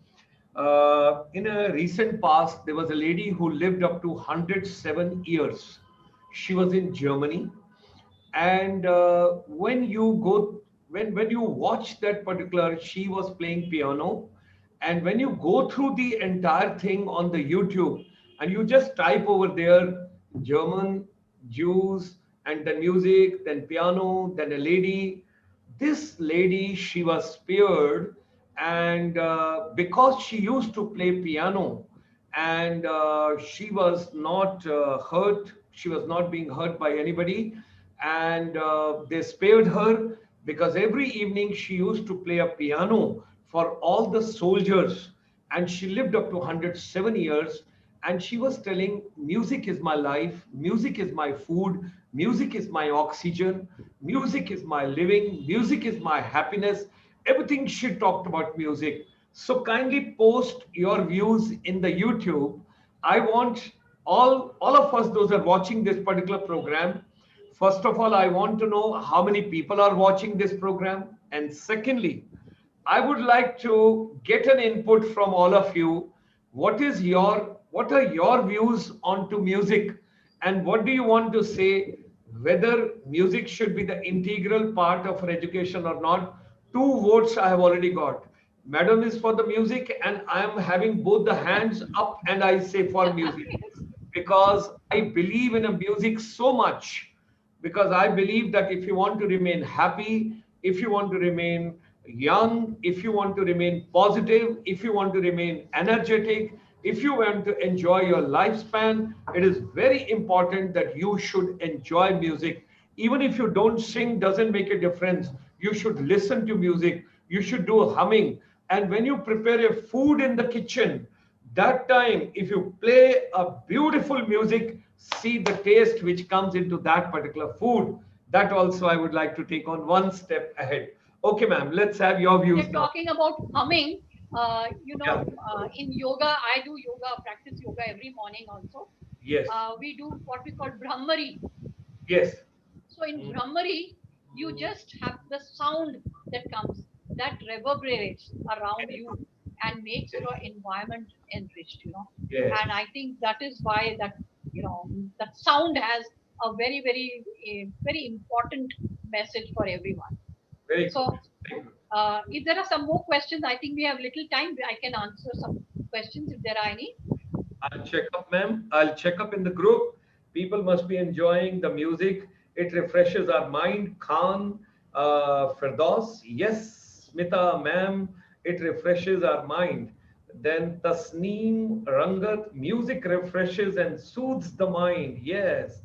S1: In a recent past, there was a lady who lived up to 107 years. She was in Germany, and when you watch that particular, she was playing piano, and when you go through the entire thing on the YouTube, and you just type over there German Jews, and then music, then piano, then a lady, this lady, she was spared, and because she used to play piano, and she was not hurt, she was not being hurt by anybody, and they spared her, because every evening she used to play a piano for all the soldiers, and she lived up to 107 years. And she was telling, music is my life, music is my food, music is my oxygen, music is my living, music is my happiness. Everything she talked about music. So kindly post your views in the YouTube. I want all of us, those are watching this particular program. First of all, I want to know how many people are watching this program. And secondly, I would like to get an input from all of you. What are your views onto music? And what do you want to say whether music should be the integral part of our education or not? Two votes I have already got. Madam is for the music, and I am having both the hands up, and I say for music
S2: Yes.
S1: because I believe in a music so much, because I believe that if you want to remain happy, if you want to remain young, if you want to remain positive, if you want to remain energetic, if you want to enjoy your lifespan, it is very important that you should enjoy music. Even if you don't sing, doesn't make a difference. You should listen to music. You should do humming. And when you prepare a food in the kitchen, that time, if you play a beautiful music, see the taste which comes into that particular food. That also I would like to take on one step ahead. Okay, ma'am, let's have your
S2: We're
S1: views now.
S2: talking about humming.
S1: Yeah.
S2: In yoga, I do yoga, practice yoga every morning also.
S1: Yes.
S2: We do what we call Brahmari.
S1: Yes.
S2: So in
S1: Mm.
S2: Brahmari, you just have the sound that comes, that reverberates around you and makes
S1: Yes.
S2: your environment enriched.
S1: Yes.
S2: And I think that is why that sound has a very important message for everyone.
S1: Very good.
S2: So
S1: Very good.
S2: if there are some more questions, I think we have little time. I can answer some questions if there are any.
S1: I'll check up, ma'am. I'll check up in the group. People must be enjoying the music. It refreshes our mind. Khan, Firdaus, yes, Smita, ma'am, it refreshes our mind. Then Tasneem, Rangat, music refreshes and soothes the mind. Yes.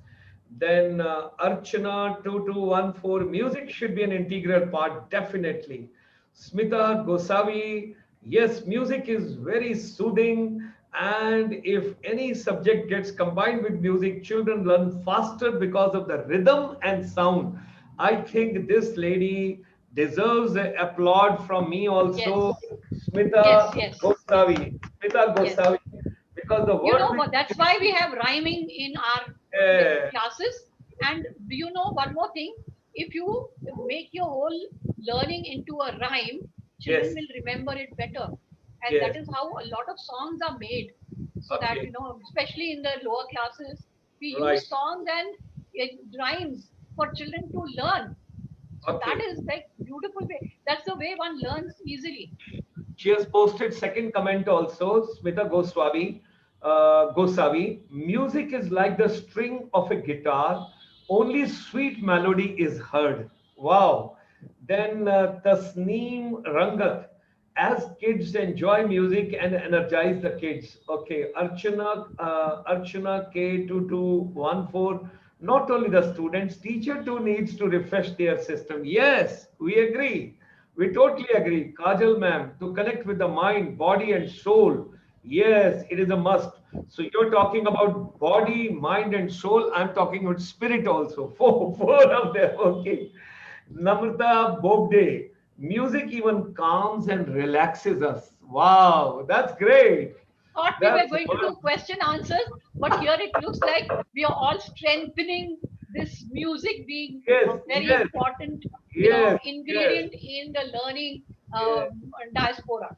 S1: Then Archana 2214, music should be an integral part, definitely. Smita Gosavi, yes, music is very soothing. And if any subject gets combined with music, children learn faster because of the rhythm and sound. I think this lady deserves an applaud from me
S2: Yes,
S1: also.
S2: yes,
S1: Smita
S2: yes, yes,
S1: Gosavi, Smita
S2: yes.
S1: Gosavi, because the word which
S2: But that's why we have rhyming in our
S1: uh,
S2: classes. And do you know one more thing? If you make your whole learning into a rhyme, children
S1: yes,
S2: will remember it better. And that
S1: yes,
S2: is how a lot of songs are made. So that,
S1: okay,
S2: especially in the lower classes, we
S1: right,
S2: use songs and rhymes for children to learn. So that
S1: okay.
S2: is like beautiful way. That's the way one learns easily.
S1: She has posted second comment also, Smita Gosavi. Music is like the string of a guitar. Only sweet melody is heard. Wow. Then Tasneem Rangat. As kids enjoy music and energize the kids. Okay. Archana K2214. Not only the students, teacher too needs to refresh their system. Yes, we agree. We totally agree. Kajal ma'am, to connect with the mind, body, and soul. Yes, it is a must. So you're talking about body, mind, and soul. I'm talking about spirit also. Four of them. Okay. Namrata Bobde. Music even calms and relaxes us. Wow, that's great.
S2: Thought we were
S1: That's
S2: going to do
S1: wonderful.
S2: question answers, but here it looks like we are all strengthening this music being a
S1: Yes,
S2: very
S1: yes,
S2: important,
S1: yes, yes,
S2: ingredient in the learning
S1: yes.
S2: diaspora.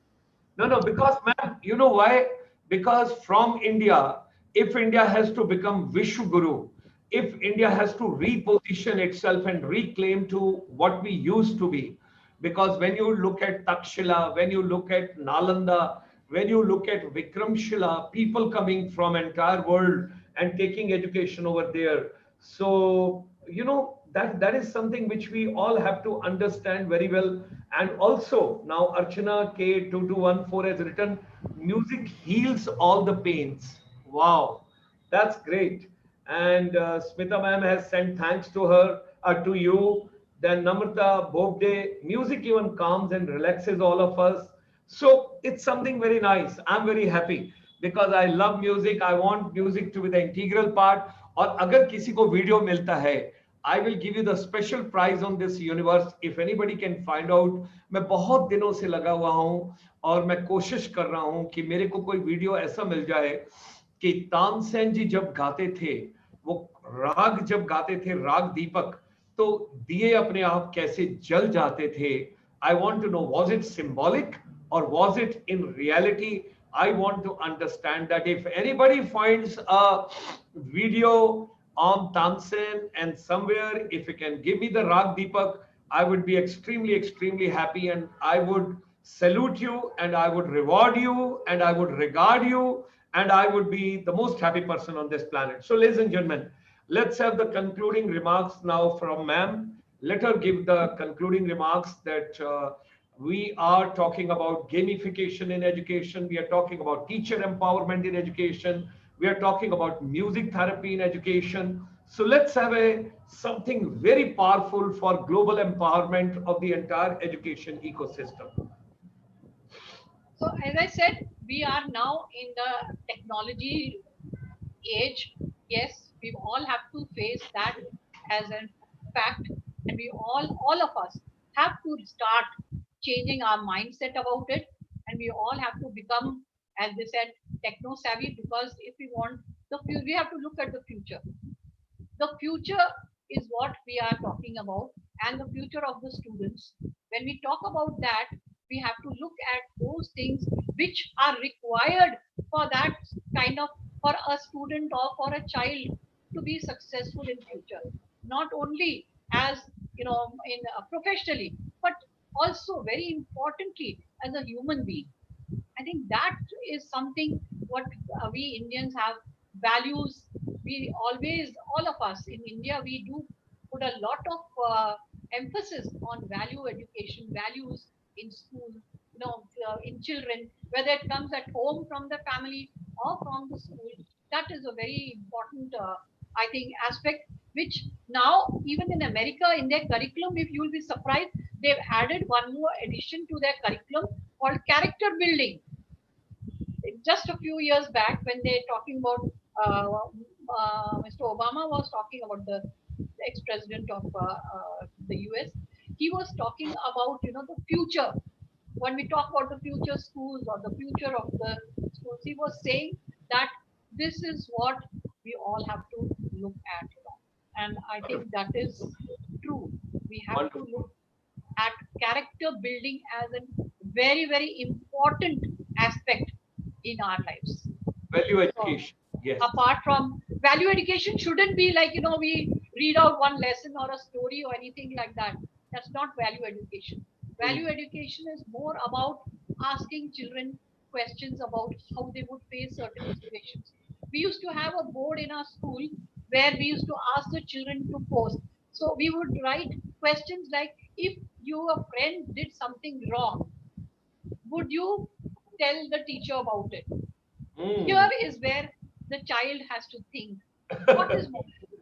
S1: No, no, because, ma'am, you know why? Because from India, if India has to become Vishwa Guru, if India has to reposition itself and reclaim to what we used to be, because when you look at Takshila, when you look at Nalanda, when you look at Vikramshila, people coming from entire world and taking education over there. So, that is something which we all have to understand very well. And also now Archana K2214 has written, music heals all the pains. Wow, that's great. And Smita ma'am has sent thanks to her, to you. Then Namrata Bobde, music even calms and relaxes all of us. So it's something very nice. I'm very happy because I love music. I want music to be the integral part. और अगर किसी को video मिलता है, I will give you the special prize on this universe if anybody can find out. मैं बहुत दिनों से लगा हुआ हूँ और मैं कोशिश कर रहा हूँ कि मेरे को कोई वीडियो ऐसा मिल जाए कि तानसेन जी जब गाते थे, वो राग जब गाते थे, राग दीपक, तो दिए अपने आप कैसे जल जाते थे. I want to know, was it symbolic or was it in reality? I want to understand that. If anybody finds a video on Tansen and somewhere, if you can give me the Rag Deepak, I would be extremely, extremely happy, and I would salute you and I would reward you and I would regard you and I would be the most happy person on this planet. So, ladies and gentlemen, let's have the concluding remarks now from ma'am. Let her give the concluding remarks that we are talking about gamification in education. We are talking about teacher empowerment in education. We are talking about music therapy in education. So let's have something very powerful for global empowerment of the entire education ecosystem.
S2: So as I said, we are now in the technology age. Yes, we all have to face that as a fact, and we all of us have to start changing our mindset about it, and we all have to become, as they said, techno savvy, because if we want the future, we have to look at the future. The future is what we are talking about, and the future of the students. When we talk about that, we have to look at those things which are required for that kind of, for a student or for a child to be successful in future, not only as in professionally, but also very importantly as a human being. I think that is something what we Indians have values. We always, all of us in India, we do put a lot of emphasis on value education, values in school, in children, whether it comes at home from the family or from the school. That is a very important, I think, aspect. Which now, even in America, in their curriculum, if you will be surprised, they've added one more addition to their curriculum called character building. Just a few years back, when they're talking about Mr. Obama was talking about the ex-president of the US, he was talking about the future. When we talk about the future schools or the future of the schools, he was saying that this is what we all have to look at, and I think that is true. We have to look at character building as a very, very important aspect in our lives.
S1: Value
S2: So,
S1: education. Yes.
S2: apart from value education, shouldn't be like we read out one lesson or a story or anything like that. That's not value education. Value education is more about asking children questions about how they would face certain situations. We used to have a board in our school where we used to ask the children to post. So we would write questions like, if your friend did something wrong, would you tell the teacher about it? Here is where the child has to think what is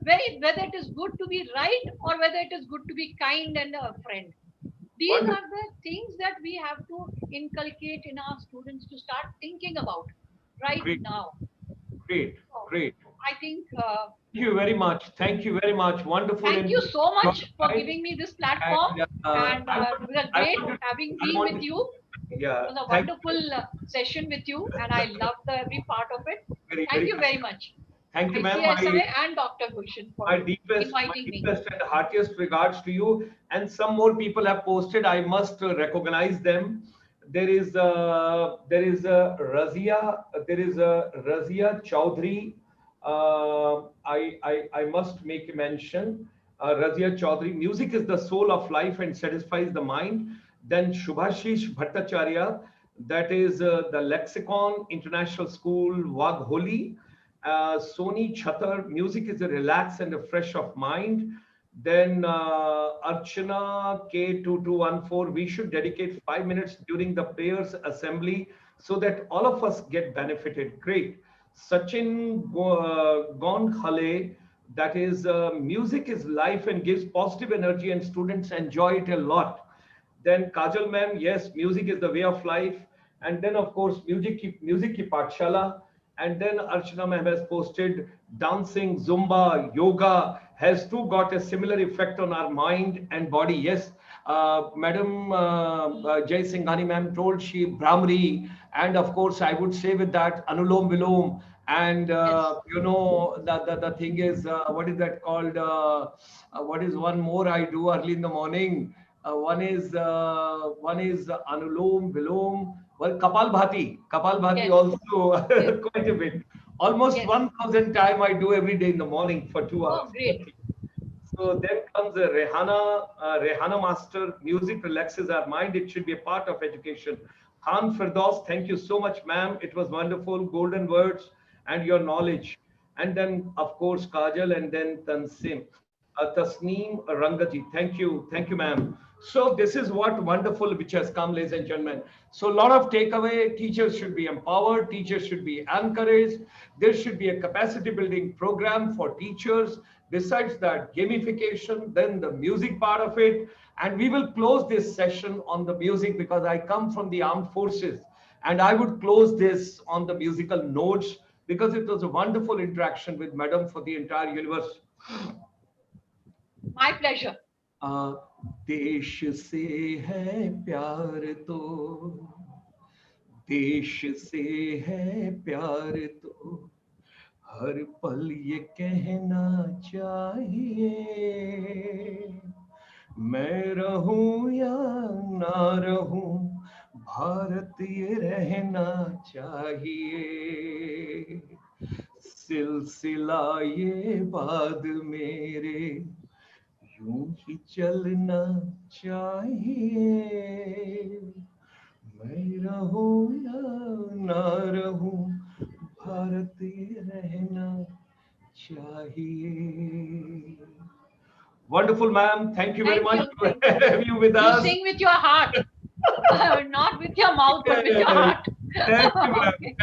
S2: whether it is good to be right or whether it is good to be kind and a friend. These
S1: Wonderful.
S2: are the things that we have to inculcate in our students to start thinking about right
S1: Great,
S2: now.
S1: great,
S2: So
S1: great.
S2: I think
S1: Thank you very much. Thank you very much. Wonderful
S2: thank you
S1: input
S2: so
S1: from
S2: much
S1: your
S2: for
S1: side.
S2: giving me this platform,
S1: And
S2: and it was a
S1: I
S2: great
S1: want to,
S2: having
S1: I
S2: been
S1: want
S2: with
S1: to,
S2: you.
S1: yeah,
S2: It was a
S1: thank you
S2: wonderful session with you, and I loved every part of it.
S1: very,
S2: Thank
S1: very
S2: you very
S1: kind.
S2: much,
S1: Thank you, ma'am.
S2: ICSI and Dr. Gulshan, for
S1: My
S2: inviting me.
S1: deepest and heartiest regards to you. And some more people have posted. I must recognize them. There is a Razia Chaudhary. I must make a mention. Razia Chaudhary. Music is the soul of life and satisfies the mind. Then Shubhashish Bhattacharya. That is the Lexicon International School Wagholi. Sony Chatar, music is a relax and a fresh of mind. Then Archana K2214, we should dedicate 5 minutes during the prayers assembly so that all of us get benefited. Great. Sachin Gonkhale, that is music is life and gives positive energy and students enjoy it a lot. Then Kajal ma'am, yes, music is the way of life. And then of course, music ki Pathshala. And then Archana ma'am has posted dancing, Zumba, yoga has too got a similar effect on our mind and body. Yes, Madam Jai Singhani ma'am told she Brahmari, and of course I would say with that Anulom Vilom. And
S2: Yes.
S1: the thing is, what is that called? What is one more I do early in the morning? One is Anulom Vilom. Well, Kapal Bhati
S2: Yes.
S1: also
S2: Yes.
S1: quite a bit. Almost
S2: Yes.
S1: 1,000 time I do every day in the morning for 2 hours.
S2: Oh, great.
S1: So then comes a Rehana Master. Music relaxes our mind. It should be a part of education. Khan Firdaus, thank you so much, ma'am. It was wonderful. Golden words and your knowledge. And then, of course, Kajal and then Tansim. Tasneem Rangaji, thank you, ma'am. So this is what wonderful which has come, ladies and gentlemen. So a lot of takeaway: teachers should be empowered, teachers should be encouraged. There should be a capacity building program for teachers. Besides that, gamification, then the music part of it, and we will close this session on the music because I come from the armed forces, and I would close this on the musical notes because it was a wonderful interaction with Madam for the entire universe.
S2: My pleasure.
S1: आ, देश से है प्यार तो देश से है प्यार तो हर पल ये कहना चाहिए मैं रहूं या ना रहूं भारत ये रहना चाहिए सिलसिला ये बाद मेरे यूं ही चलना चाहिए मैं रहूं या ना रहूं भारत ये रहना चाहिए. Wonderful, ma'am. Thank you very
S2: Thank
S1: much
S2: you.
S1: to
S2: Thank you.
S1: have you with
S2: You
S1: us.
S2: sing with your heart, not with your mouth, but with your heart.
S1: Thank you, ma'am.
S2: Okay.